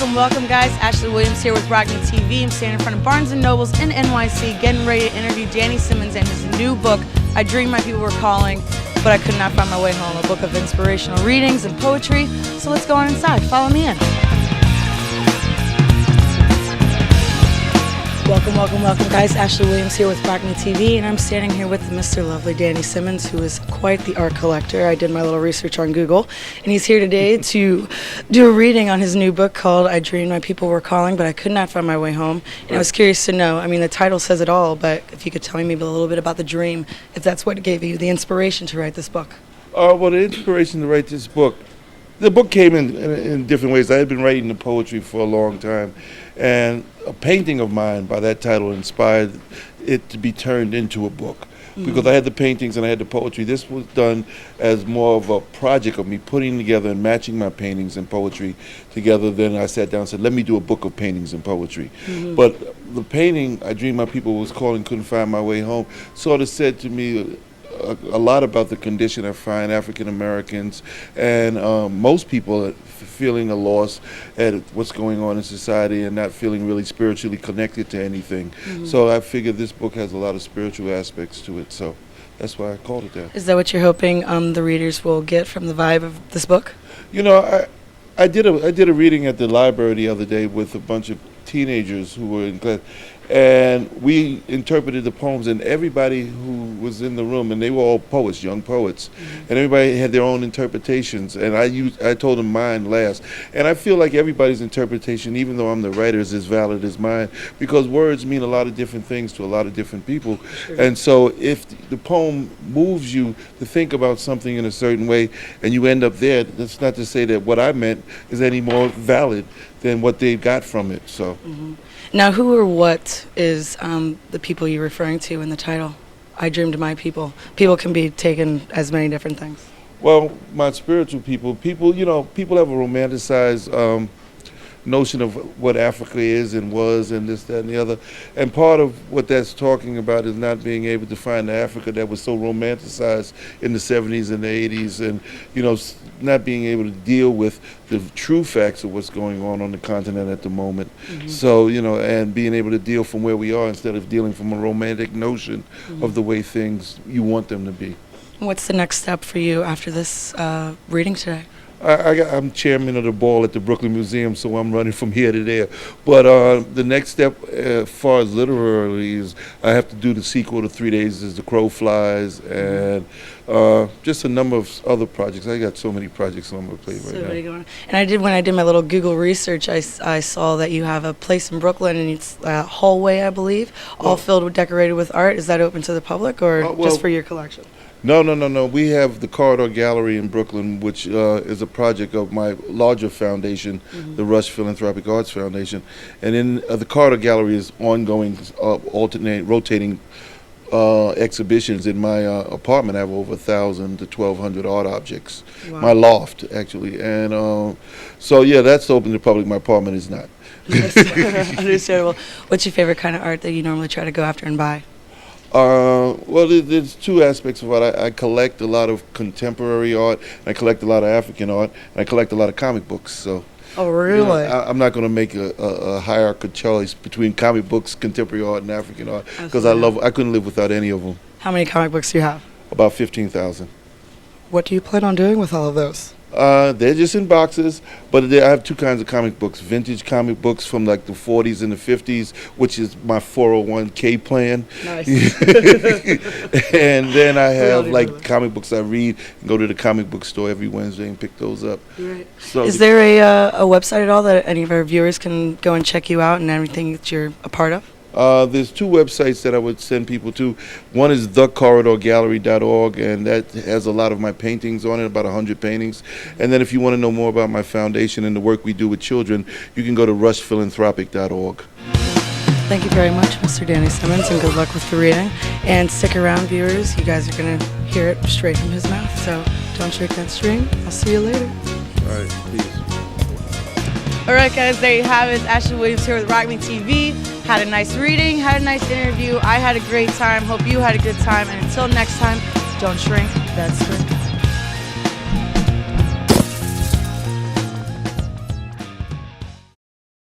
welcome, guys. Ashley Williams here with Rockney TV. I'm standing in front of Barnes & Nobles in NYC, getting ready to interview Danny Simmons and his new book, I Dreamed My People Were Calling, but I could not find my way home, a book of inspirational readings and poetry. So let's go on inside. Follow me in. Welcome, guys. Ashley Williams here with Rockney TV, and I'm standing here with Mr. Lovely Danny Simmons, who is quite the art collector. I did my little research on Google, and he's here today to do a reading on his new book called I Dreamed My People Were Calling, but I could not find my way home. And I was curious to know, I mean, the title says it all, but if you could tell me maybe a little bit about the dream, if that's what gave you the inspiration to write this book. Well, the inspiration to write this book, the book came in different ways. I had been writing the poetry for a long time, and a painting of mine by that title inspired it to be turned into a book. Because I had the paintings and I had the poetry. This was done as more of a project of me putting together and matching my paintings and poetry together. Then I sat down and said, let me do a book of paintings and poetry. But the painting, I Dreamed My People Was Calling, Couldn't Find My Way Home, sort of said to me a lot about the condition I find African Americans and most people feeling a loss at what's going on in society and not feeling really spiritually connected to anything. So I figured this book has a lot of spiritual aspects to it, so that's why I called it that. Is that what you're hoping the readers will get from the vibe of this book? You know, I did a reading at the library the other day with a bunch of teenagers who were in class, and we interpreted the poems, and everybody who was in the room, and they were all poets, young poets, and everybody had their own interpretations, and I told them mine last. And I feel like everybody's interpretation, even though I'm the writer, is as valid as mine, because words mean a lot of different things to a lot of different people. And so if the poem moves you to think about something in a certain way and you end up there, that's not to say that what I meant is any more valid than what they got from it. So. Now, who or what is the people you're referring to in the title? I Dreamed My People. People can be taken as many different things. Well, my spiritual people, you know, people have a romanticized notion of what Africa is and was and this, that, and the other. And part of what that's talking about is not being able to find the Africa that was so romanticized in the 70s and the 80s, and, you know, not being able to deal with the true facts of what's going on the continent at the moment. So, you know, and being able to deal from where we are instead of dealing from a romantic notion of the way things you want them to be. What's the next step for you after this reading today? I'm chairman of the ball at the Brooklyn Museum, so I'm running from here to there. But the next step, as far as literally, is I have to do the sequel to 3 Days as the Crow Flies, and just a number of other projects. I got so many projects on my plate right now. Going on. And when I did my little Google research, I saw that you have a place in Brooklyn, and it's a hallway, I believe, all filled with decorated with art. Is that open to the public, or just for your collection? No. We have the Corridor Gallery in Brooklyn, which is a project of my larger foundation, the Rush Philanthropic Arts Foundation. And in the Corridor Gallery is ongoing, rotating exhibitions. In my apartment, I have over 1,000 to 1,200 art objects. Wow. My loft, actually. And so, yeah, that's open to the public. My apartment is not. Understandable. What's your favorite kind of art that you normally try to go after and buy? Well, there's two aspects of art. I collect a lot of contemporary art, and I collect a lot of African art, and I collect a lot of comic books. So, oh, really? You know, I'm not going to make a hierarchical choice between comic books, contemporary art, and African art, because I couldn't live without any of them. How many comic books do you have? About 15,000. What do you plan on doing with all of those? They're just in boxes, but I have two kinds of comic books. Vintage comic books from like the 40s and the 50s, which is my 401k plan. Nice. And then I have like comic books I read and go to the comic book store every Wednesday and pick those up. Right. So is there a website at all that any of our viewers can go and check you out and everything that you're a part of? There's two websites that I would send people to. One is thecorridorgallery.org, and that has a lot of my paintings on it, about 100 paintings. And then if you want to know more about my foundation and the work we do with children, you can go to rushphilanthropic.org. Thank you very much, Mr. Danny Simmons, and good luck with the reading. And stick around, viewers. You guys are going to hear it straight from his mouth, so don't shake that string. I'll see you later. All right, peace. All right, guys, there you have it. Ashley Williams here with Rockney TV. Had a nice reading, had a nice interview. I had a great time. Hope you had a good time. And until next time, don't shrink, that's shrink.